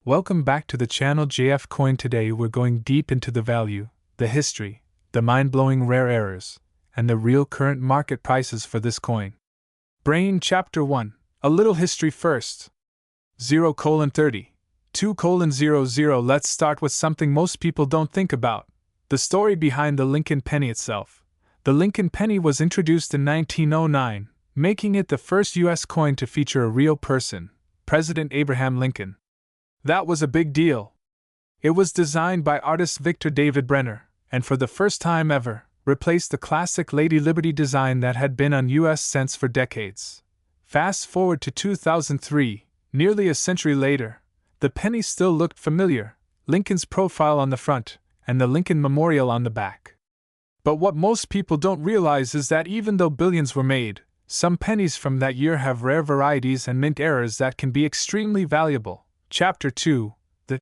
Welcome back to the channel JF Coin. Today we're going deep into the value, the history, the mind-blowing rare errors, and the real current market prices for this coin. Brain Chapter 1. A little history first. 0:30. 2:00. Let's start with something most people don't think about. The story behind the Lincoln penny itself. The Lincoln penny was introduced in 1909, making it the first U.S. coin to feature a real person, President Abraham Lincoln. That was a big deal. It was designed by artist Victor David Brenner, and for the first time ever, replaced the classic Lady Liberty design that had been on U.S. cents for decades. Fast forward to 2003, nearly a century later, the penny still looked familiar, Lincoln's profile on the front, and the Lincoln Memorial on the back. But what most people don't realize is that even though billions were made, some pennies from that year have rare varieties and mint errors that can be extremely valuable. Chapter 2. The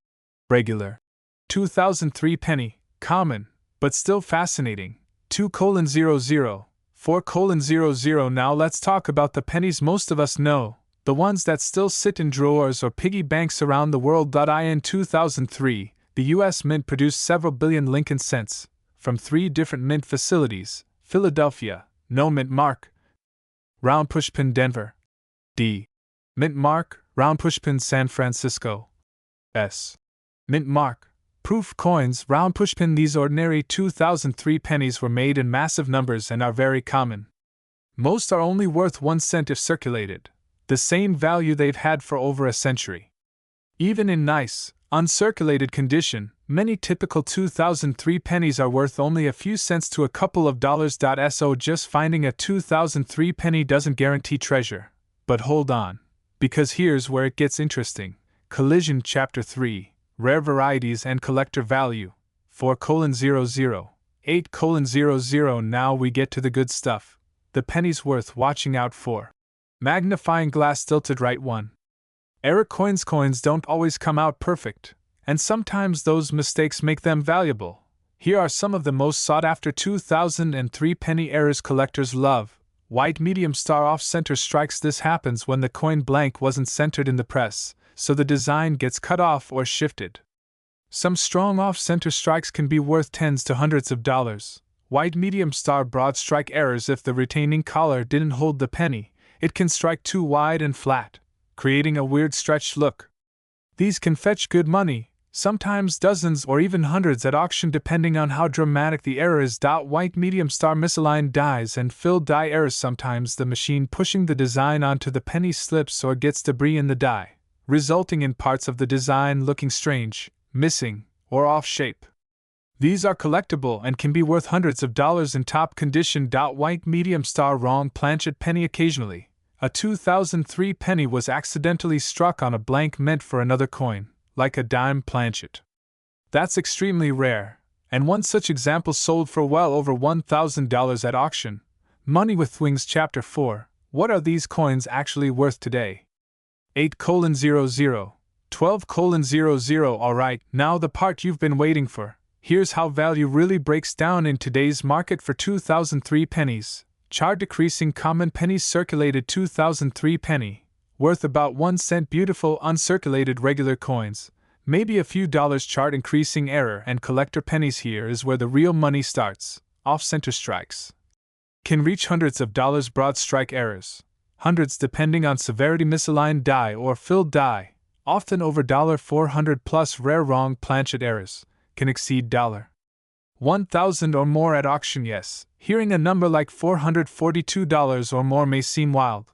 regular 2003 penny, common, but still fascinating. 2:00. 4:00. Now let's talk about the pennies most of us know, the ones that still sit in drawers or piggy banks around the world. In 2003, the U.S. Mint produced several billion Lincoln cents from 3 different mint facilities: Philadelphia, No Mint Mark, Round Pushpin, Denver, D. Mint Mark, Round Pushpin, San Francisco, S. Mint Mark, Proof coins, Round Pushpin. These ordinary 2003 pennies were made in massive numbers and are very common. Most are only worth 1 cent if circulated, the same value they've had for over a century. Even in nice, uncirculated condition, many typical 2003 pennies are worth only a few cents to a couple of dollars. So just finding a 2003 penny doesn't guarantee treasure. But hold on, because here's where it gets interesting. Collision Chapter 3. Rare varieties and collector value. 4:00. 8:00. Now we get to the good stuff. The pennies worth watching out for. Magnifying glass tilted right. 1. Error coins. Coins don't always come out perfect, and sometimes those mistakes make them valuable. Here are some of the most sought after 2003 penny errors collectors love. White medium star off-center strikes. This happens when the coin blank wasn't centered in the press, so the design gets cut off or shifted. Some strong off-center strikes can be worth tens to hundreds of dollars. White medium star broad strike errors. If the retaining collar didn't hold the penny, it can strike too wide and flat, creating a weird stretched look. These can fetch good money, sometimes dozens or even hundreds at auction depending on how dramatic the error is. White medium star misaligned dies and filled die errors. Sometimes the machine pushing the design onto the penny slips or gets debris in the die, resulting in parts of the design looking strange, missing, or off shape. These are collectible and can be worth hundreds of dollars in top condition. White medium star wrong planchet penny. Occasionally, a 2003 penny was accidentally struck on a blank meant for another coin, like a dime planchet. That's extremely rare, and one such example sold for well over $1,000 at auction. Money with Wings Chapter 4. What are these coins actually worth today? 8:00. 12:00. Alright, now the part you've been waiting for. Here's how value really breaks down in today's market for 2003 pennies. Chart decreasing. Common pennies. Circulated 2003 penny, worth about 1 cent. Beautiful uncirculated regular coins, maybe a few dollars. Chart increasing. Error and collector pennies. Here is where the real money starts. Off-center strikes can reach hundreds of dollars. Broad strike errors, hundreds depending on severity. Misaligned die or filled die, often over $400 plus. Rare wrong planchet errors can exceed $1,000 or more at auction. Yes, hearing a number like $442 or more may seem wild,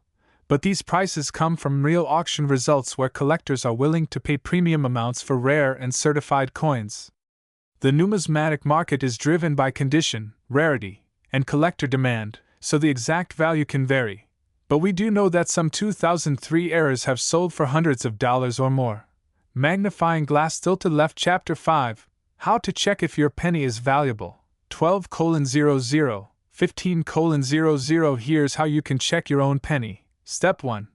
but these prices come from real auction results where collectors are willing to pay premium amounts for rare and certified coins. The numismatic market is driven by condition, rarity, and collector demand, so the exact value can vary. But we do know that some 2003 errors have sold for hundreds of dollars or more. Magnifying glass tilted left. Chapter 5. How to check if your penny is valuable. 12:00. 15:00. Here's how you can check your own penny. Step 1.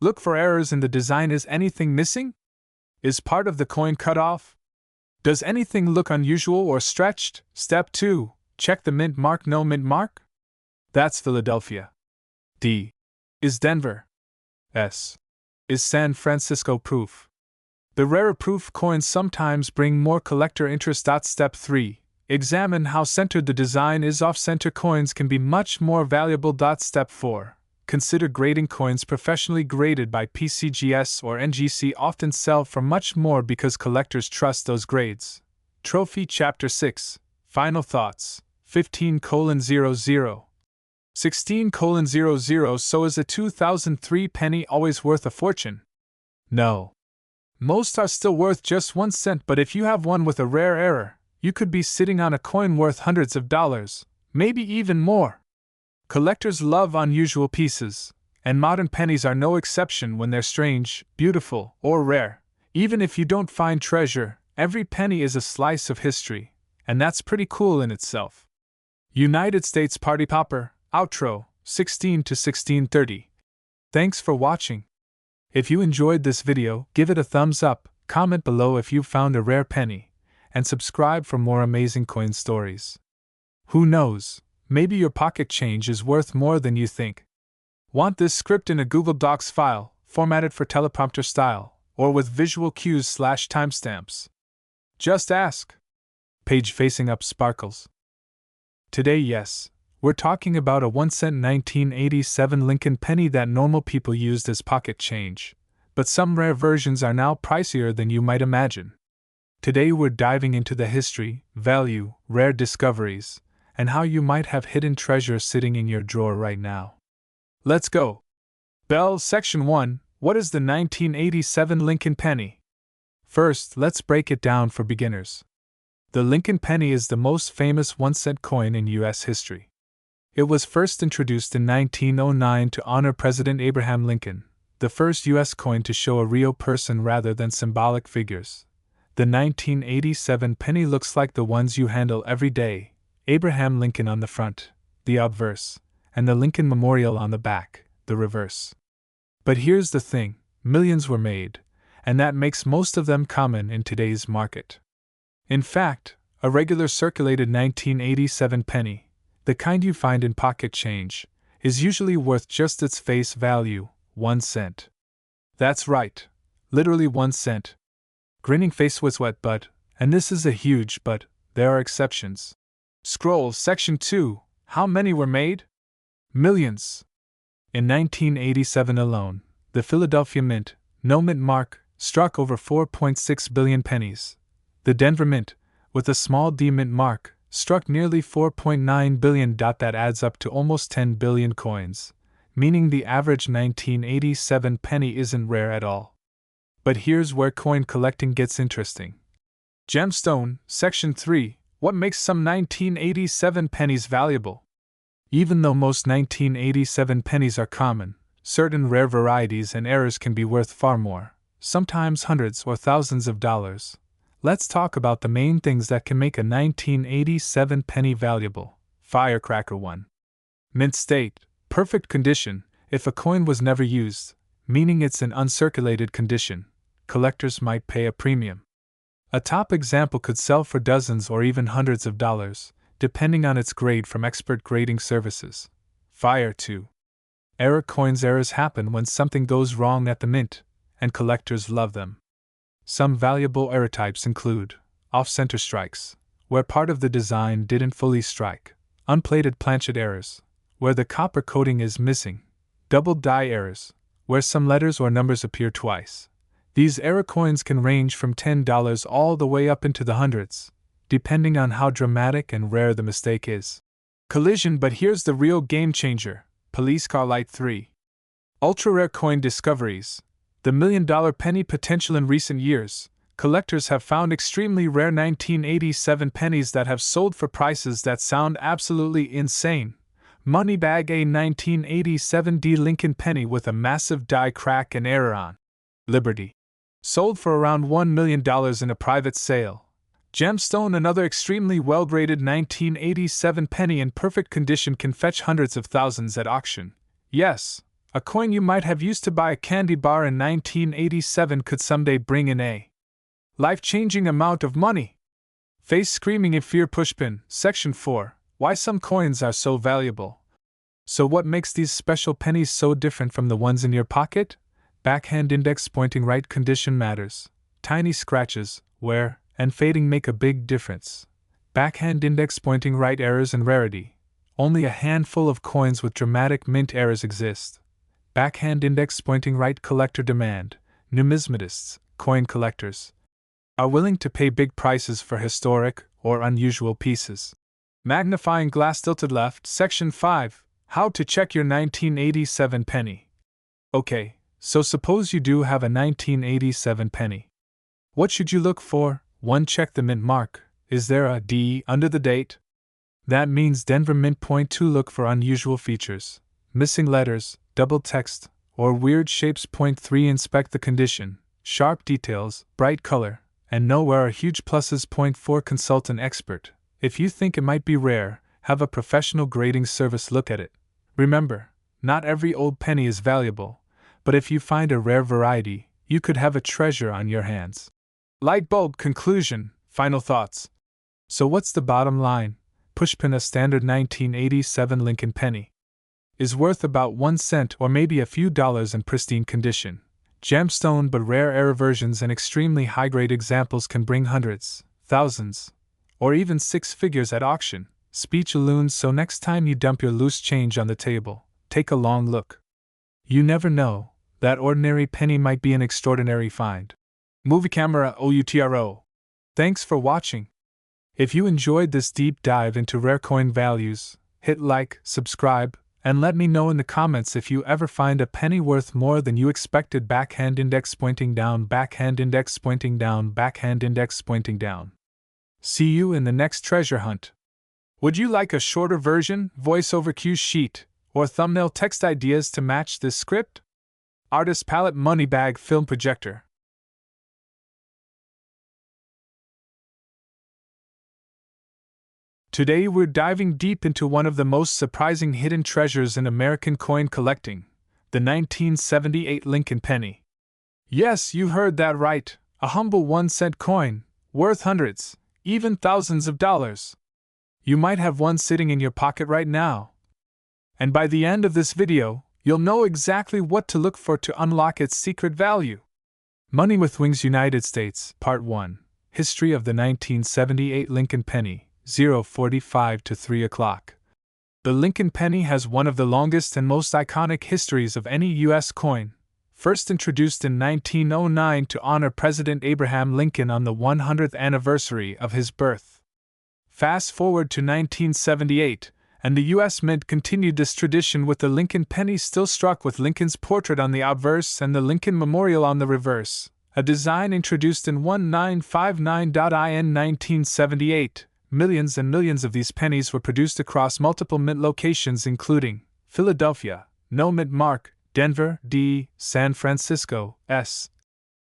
Look for errors in the design. Is anything missing? Is part of the coin cut off? Does anything look unusual or stretched? Step 2. Check the mint mark. No mint mark? That's Philadelphia. D. Is Denver. S. Is San Francisco. Proof. The rarer proof coins sometimes bring more collector interest. Step 3. Examine how centered the design is. Off-center coins can be much more valuable. Step 4. Consider grading. Coins professionally graded by PCGS or NGC often sell for much more because collectors trust those grades. Trophy. Chapter 6. Final thoughts. 15:00. 16:00. So is a 2003 penny always worth a fortune? No. Most are still worth just 1 cent, but if you have one with a rare error, you could be sitting on a coin worth hundreds of dollars, maybe even more. Collectors love unusual pieces, and modern pennies are no exception when they're strange, beautiful, or rare. Even if you don't find treasure, every penny is a slice of history, and that's pretty cool in itself. United States Party Popper, outro, 16 to 1630. Thanks for watching. If you enjoyed this video, give it a thumbs up, comment below if you found a rare penny, and subscribe for more amazing coin stories. Who knows, maybe your pocket change is worth more than you think. Want this script in a Google Docs file, formatted for teleprompter style, or with visual cues/timestamps? Just ask. Page facing up sparkles. Today, yes, we're talking about a 1-cent 1987 Lincoln penny that normal people used as pocket change, but some rare versions are now pricier than you might imagine. Today we're diving into the history, value, rare discoveries, and how you might have hidden treasure sitting in your drawer right now. Let's go! Bell, Section 1. What is the 1987 Lincoln penny? First, let's break it down for beginners. The Lincoln penny is the most famous 1-cent coin in U.S. history. It was first introduced in 1909 to honor President Abraham Lincoln, the first U.S. coin to show a real person rather than symbolic figures. The 1987 penny looks like the ones you handle every day: Abraham Lincoln on the front, the obverse, and the Lincoln Memorial on the back, the reverse. But here's the thing: millions were made, and that makes most of them common in today's market. In fact, a regular circulated 1987 penny, the kind you find in pocket change, is usually worth just its face value, 1 cent. That's right, literally 1 cent. Grinning face was wet but, and this is a huge but, there are exceptions. Scroll, Section 2. How many were made? Millions. In 1987 alone, the Philadelphia Mint, no mint mark, struck over 4.6 billion pennies. The Denver Mint, with a small d mint mark, struck nearly 4.9 billion. That adds up to almost 10 billion coins, meaning the average 1987 penny isn't rare at all. But here's where coin collecting gets interesting. Gemstone, Section 3. What makes some 1987 pennies valuable? Even though most 1987 pennies are common, certain rare varieties and errors can be worth far more, sometimes hundreds or thousands of dollars. Let's talk about the main things that can make a 1987 penny valuable. Firecracker 1. Mint state, perfect condition. If a coin was never used, meaning it's in uncirculated condition, collectors might pay a premium. A top example could sell for dozens or even hundreds of dollars, depending on its grade from expert grading services. Fire 2. Error coins. Errors happen when something goes wrong at the mint, and collectors love them. Some valuable error types include off-center strikes, where part of the design didn't fully strike; unplated planchet errors, where the copper coating is missing; double die errors, where some letters or numbers appear twice. These error coins can range from $10 all the way up into the hundreds, depending on how dramatic and rare the mistake is. Collision. But here's the real game changer: police car light 3. Ultra-rare coin discoveries. The $1 million penny potential. In recent years, collectors have found extremely rare 1987 pennies that have sold for prices that sound absolutely insane. Moneybag: a 1987 D Lincoln penny with a massive die crack and error on. Liberty. Sold for around $1 million in a private sale. Gemstone: another extremely well-graded 1987 penny in perfect condition, can fetch hundreds of thousands at auction. Yes, a coin you might have used to buy a candy bar in 1987 could someday bring in a life-changing amount of money. Face screaming in fear. Pushpin, Section 4. Why some coins are so valuable. So what makes these special pennies so different from the ones in your pocket? Backhand index pointing right condition matters. tiny scratches, wear, and fading make a big difference. Backhand index pointing right errors and rarity. Only a handful of coins with dramatic mint errors exist. Backhand index pointing right collector demand. Numismatists, coin collectors, are willing to pay big prices for historic or unusual pieces. Magnifying glass tilted left, Section 5, How to check your 1987 penny. Okay, so suppose you do have a 1987 penny. What should you look for? 1. Check the mint mark. Is there a D under the date? That means Denver Mint. 2. Look for unusual features, missing letters, double text, or weird shapes. 3. Inspect the condition, sharp details, bright color, and know where are huge pluses. 4. Consult an expert. If you think it might be rare, have a professional grading service look at it. Remember, not every old penny is valuable, but if you find a rare variety, you could have a treasure on your hands. Light bulb conclusion, final thoughts. So what's the bottom line? Pushpin, a standard 1987 Lincoln penny, is worth about 1 cent or maybe a few dollars in pristine condition. Gemstone, but rare error versions and extremely high-grade examples can bring hundreds, thousands, or even 6 figures at auction. Speech alludes, so next time you dump your loose change on the table, take a long look. You never know, that ordinary penny might be an extraordinary find. Movie Camera OUTRO. Thanks for watching. If you enjoyed this deep dive into rare coin values, hit like, subscribe, and let me know in the comments if you ever find a penny worth more than you expected. Backhand index pointing down, backhand index pointing down, backhand index pointing down. See you in the next treasure hunt. Would you like a shorter version, voiceover cue sheet, or thumbnail text ideas to match this script? Artist Palette Moneybag Film Projector. Today we're diving deep into one of the most surprising hidden treasures in American coin collecting, the 1978 Lincoln penny. Yes, you heard that right, a humble 1-cent coin, worth hundreds, even thousands of dollars. You might have one sitting in your pocket right now. And by the end of this video, you'll know exactly what to look for to unlock its secret value. Money with Wings, United States, Part 1, History of the 1978 Lincoln penny. 0:45 to 3 o'clock. The Lincoln penny has one of the longest and most iconic histories of any U.S. coin, first introduced in 1909 to honor President Abraham Lincoln on the 100th anniversary of his birth. Fast forward to 1978, and the U.S. Mint continued this tradition with the Lincoln penny still struck with Lincoln's portrait on the obverse and the Lincoln Memorial on the reverse, a design introduced in 1959 in 1978. Millions and millions of these pennies were produced across multiple mint locations including Philadelphia, no mint mark, Denver, D, San Francisco, S.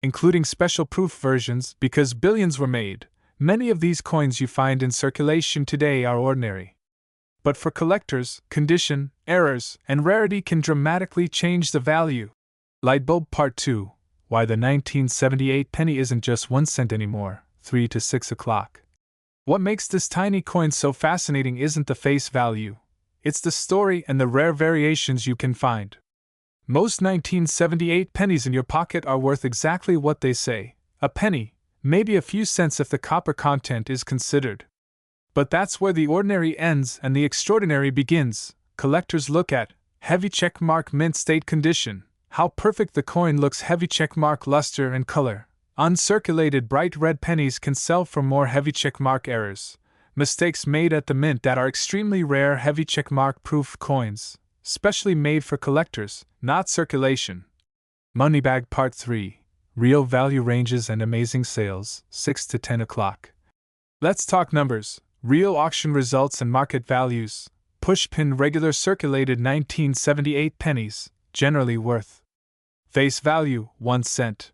Including special proof versions because billions were made. Many of these coins you find in circulation today are ordinary. But for collectors, condition, errors, and rarity can dramatically change the value. Lightbulb Part 2, Why the 1978 penny isn't just 1 cent anymore, 3 to 6 o'clock. What makes this tiny coin so fascinating isn't the face value, it's the story and the rare variations you can find. Most 1978 pennies in your pocket are worth exactly what they say, a penny, maybe a few cents if the copper content is considered. But that's where the ordinary ends and the extraordinary begins. Collectors look at heavy checkmark mint state condition, how perfect the coin looks, heavy checkmark luster and color. Uncirculated bright red pennies can sell for more, heavy checkmark errors, mistakes made at the mint that are extremely rare, heavy checkmark proof coins, specially made for collectors, not circulation. Moneybag Part 3, Real value ranges and amazing sales, 6 to 10 o'clock. Let's talk numbers, real auction results and market values. Pushpin regular circulated 1978 pennies, generally worth face value, 1 cent.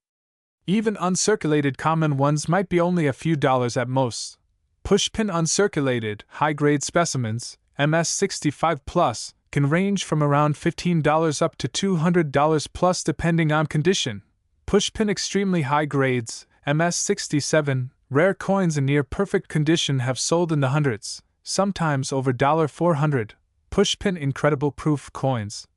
Even uncirculated common ones might be only a few dollars at most. Pushpin uncirculated, high-grade specimens, MS65 plus, can range from around $15 up to $200 plus depending on condition. Pushpin extremely high grades, MS67, rare coins in near-perfect condition have sold in the hundreds, sometimes over $400. Pushpin incredible proof coins,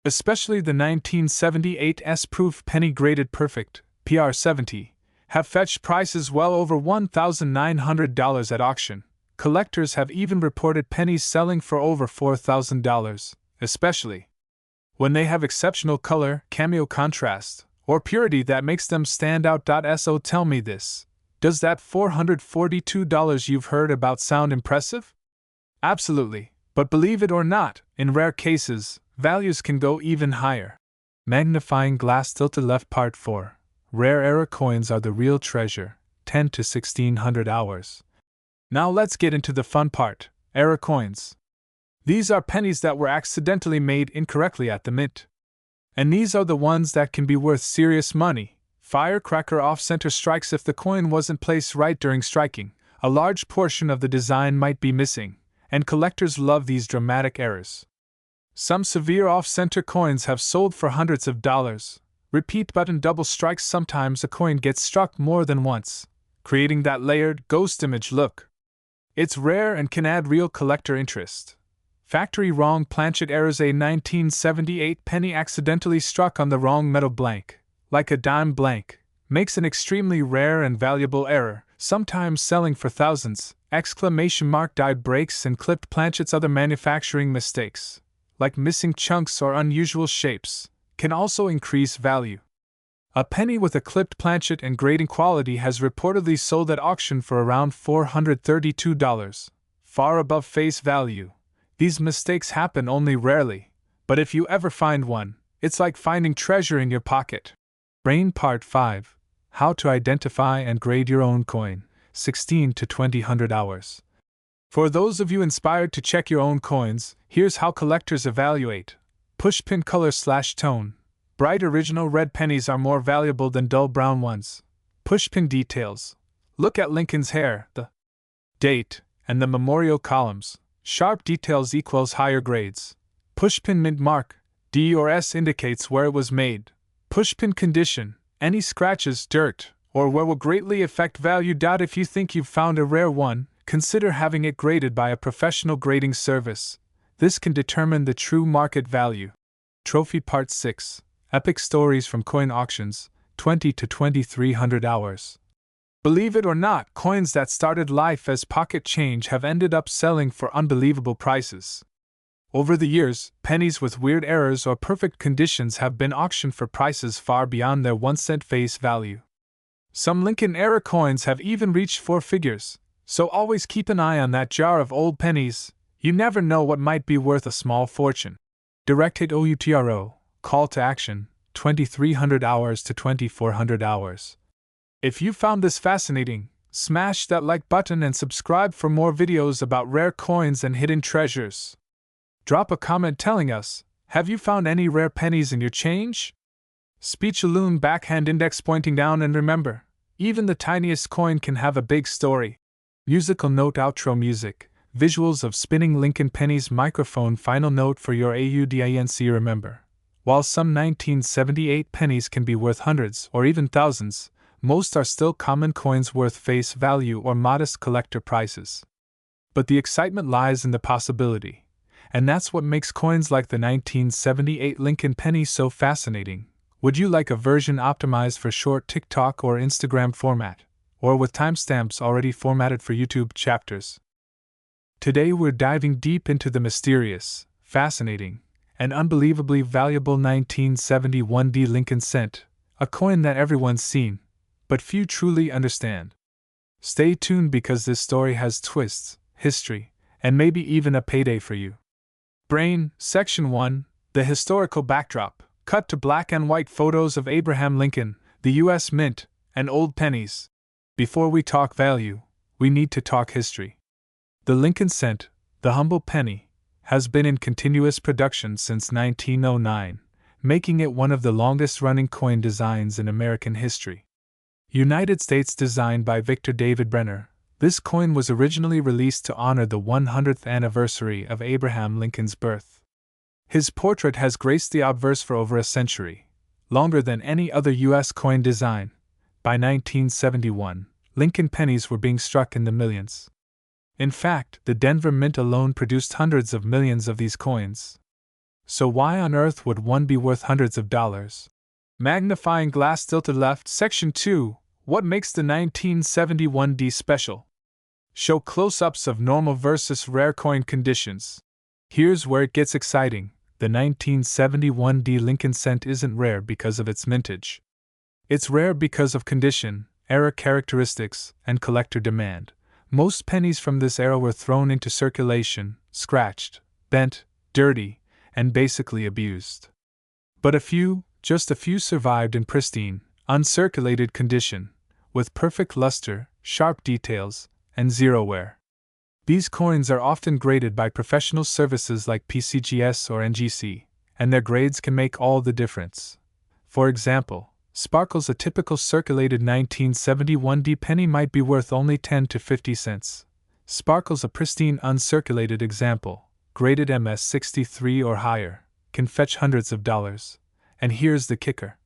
especially the 1978 S-proof penny graded perfect, PR70, have fetched prices well over $1,900 at auction. Collectors have even reported pennies selling for over $4,000, especially when they have exceptional color, cameo contrast, or purity that makes them stand out. So tell me this, does that $442 you've heard about sound impressive? Absolutely, but believe it or not, in rare cases, values can go even higher. Magnifying glass tilted left part 4. Rare era coins are the real treasure, 10 to 1600 hours. Now let's get into the fun part, era coins. These are pennies that were accidentally made incorrectly at the mint. And these are the ones that can be worth serious money. Firecracker off-center strikes. If the coin wasn't placed right during striking, a large portion of the design might be missing, and collectors love these dramatic errors. Some severe off-center coins have sold for hundreds of dollars. Repeat button double strikes. Sometimes a coin gets struck more than once, creating that layered, ghost image look. It's rare and can add real collector interest. Factory wrong planchet errors. A 1978 penny accidentally struck on the wrong metal blank, like a dime blank, makes an extremely rare and valuable error, sometimes selling for thousands. Dyed breaks and clipped planchets. Other manufacturing mistakes, like missing chunks or unusual shapes, can also increase value. A penny with a clipped planchet and grading quality has reportedly sold at auction for around $432, far above face value. These mistakes happen only rarely, but if you ever find one, it's like finding treasure in your pocket. Brain Part 5. How to identify and grade your own coin, 16 to 2000 hours. For those of you inspired to check your own coins, here's how collectors evaluate. Pushpin color/tone. Bright original red pennies are more valuable than dull brown ones. Pushpin details. Look at Lincoln's hair, the date, and the memorial columns. Sharp details equals higher grades. Pushpin mint mark, D or S indicates where it was made. Pushpin condition, any scratches, dirt, or wear will greatly affect value. If you think you've found a rare one, consider having it graded by a professional grading service. This can determine the true market value. Trophy Part 6. Epic stories from coin auctions, 20 to 2300 hours. Believe it or not, coins that started life as pocket change have ended up selling for unbelievable prices. Over the years, pennies with weird errors or perfect conditions have been auctioned for prices far beyond their 1-cent face value. Some Lincoln era coins have even reached 4 figures, so always keep an eye on that jar of old pennies. You never know what might be worth a small fortune. Direct hit OUTRO, call to action, 2300 hours to 2400 hours. If you found this fascinating, smash that like button and subscribe for more videos about rare coins and hidden treasures. Drop a comment telling us, have you found any rare pennies in your change? Speech-a-loon backhand index pointing down. And remember, even the tiniest coin can have a big story. Musical note outro music, visuals of spinning Lincoln pennies. Microphone final note for your audience. Remember, while some 1978 pennies can be worth hundreds or even thousands, most are still common coins worth face value or modest collector prices. But the excitement lies in the possibility, and that's what makes coins like the 1978 Lincoln penny so fascinating. Would you like a version optimized for short TikTok or Instagram format, or with timestamps already formatted for YouTube chapters? Today we're diving deep into the mysterious, fascinating, and unbelievably valuable 1971 D Lincoln cent, a coin that everyone's seen, but few truly understand. Stay tuned because this story has twists, history, and maybe even a payday for you. Brain, Section 1, the historical backdrop, cut to black and white photos of Abraham Lincoln, the U.S. Mint, and old pennies. Before we talk value, we need to talk history. The Lincoln cent, the humble penny, has been in continuous production since 1909, making it one of the longest-running coin designs in American history. United States designed by Victor David Brenner, this coin was originally released to honor the 100th anniversary of Abraham Lincoln's birth. His portrait has graced the obverse for over a century, longer than any other U.S. coin design. By 1971, Lincoln pennies were being struck in the millions. In fact, the Denver Mint alone produced hundreds of millions of these coins. So why on earth would one be worth hundreds of dollars? Magnifying glass tilted left, Section 2. What makes the 1971D special? Show close-ups of normal versus rare coin conditions. Here's where it gets exciting. The 1971D Lincoln cent isn't rare because of its mintage. It's rare because of condition, era characteristics, and collector demand. Most pennies from this era were thrown into circulation, scratched, bent, dirty, and basically abused. But just a few survived in pristine, uncirculated condition, with perfect luster, sharp details, and zero wear. These coins are often graded by professional services like PCGS or NGC, and their grades can make all the difference. For example, Sparkles, a typical circulated 1971D penny, might be worth only 10 to 50 cents. Sparkles, a pristine uncirculated example, graded MS63 or higher, can fetch hundreds of dollars. And here's the kicker.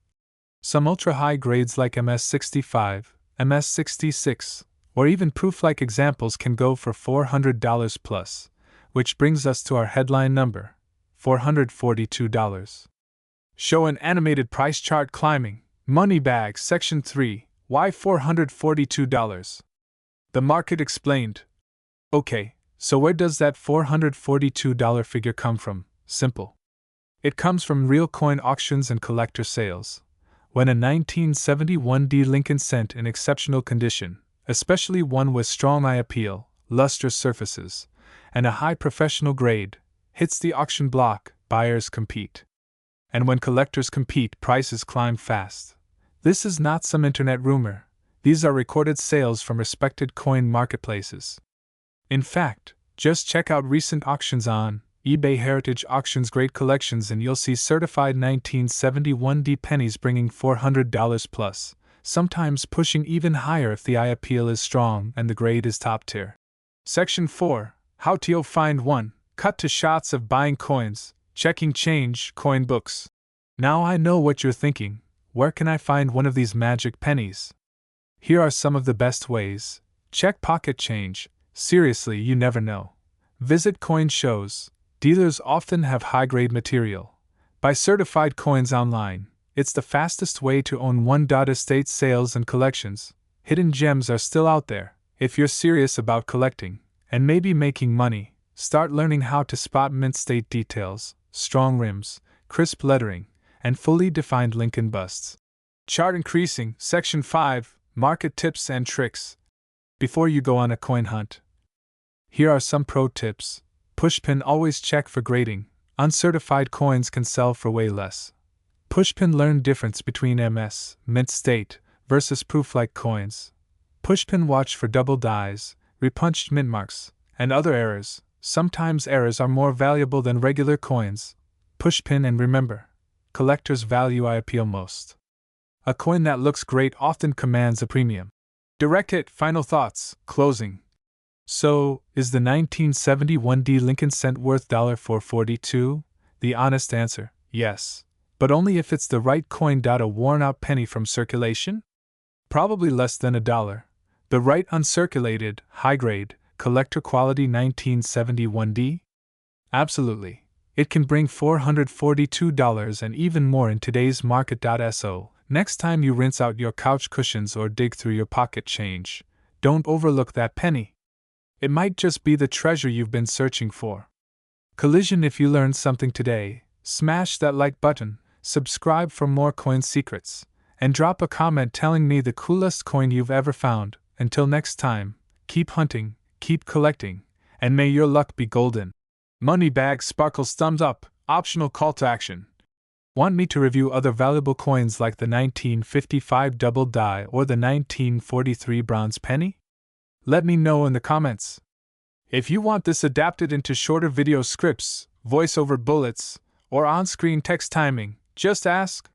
Some ultra-high grades like MS65, MS66, or even proof-like examples can go for $400 plus, which brings us to our headline number, $442. Show an animated price chart climbing. Money Bag, Section 3, Why $442? The market explained. Okay, so where does that $442 figure come from? Simple. It comes from real coin auctions and collector sales. When a 1971D Lincoln cent in exceptional condition, especially one with strong eye appeal, lustrous surfaces, and a high professional grade, hits the auction block, buyers compete. And when collectors compete, prices climb fast. This is not some internet rumor. These are recorded sales from respected coin marketplaces. In fact, just check out recent auctions on eBay Heritage Auctions Great Collections and you'll see certified 1971D pennies bringing $400 plus, sometimes pushing even higher if the eye appeal is strong and the grade is top tier. Section 4. How to find one. Cut to shots of buying coins, checking change, coin books. Now I know what you're thinking. Where can I find one of these magic pennies? Here are some of the best ways. Check pocket change. Seriously, you never know. Visit coin shows. Dealers often have high-grade material. Buy certified coins online. It's the fastest way to own one. Estate sales and collections. Hidden gems are still out there. If you're serious about collecting and maybe making money, start learning how to spot mint state details, strong rims, crisp lettering, and fully defined Lincoln busts. Chart increasing. Section 5. Market tips and tricks. Before you go on a coin hunt, here are some pro tips. Pushpin, always check for grading. Uncertified coins can sell for way less. Pushpin, learn difference between MS, mint state, versus proof-like coins. Pushpin, watch for double dies, repunched mint marks, and other errors. Sometimes errors are more valuable than regular coins. Pushpin, and remember, collectors value eye appeal most. A coin that looks great often commands a premium. Direct hit. Final thoughts. Closing. So, is the 1971D Lincoln cent worth $442? The honest answer, yes. But only if it's the right coin. A worn-out penny from circulation? Probably less than $1. The right uncirculated, high-grade, collector-quality 1971D? Absolutely. It can bring $442 and even more in today's market. So, next time you rinse out your couch cushions or dig through your pocket change, don't overlook that penny. It might just be the treasure you've been searching for. Collision, if you learned something today, smash that like button, subscribe for more coin secrets, and drop a comment telling me the coolest coin you've ever found. Until next time, keep hunting, keep collecting, and may your luck be golden. Money Bag Sparkles thumbs up, optional call to action. Want me to review other valuable coins like the 1955 double die or the 1943 bronze penny? Let me know in the comments. If you want this adapted into shorter video scripts, voiceover bullets, or on-screen text timing, just ask.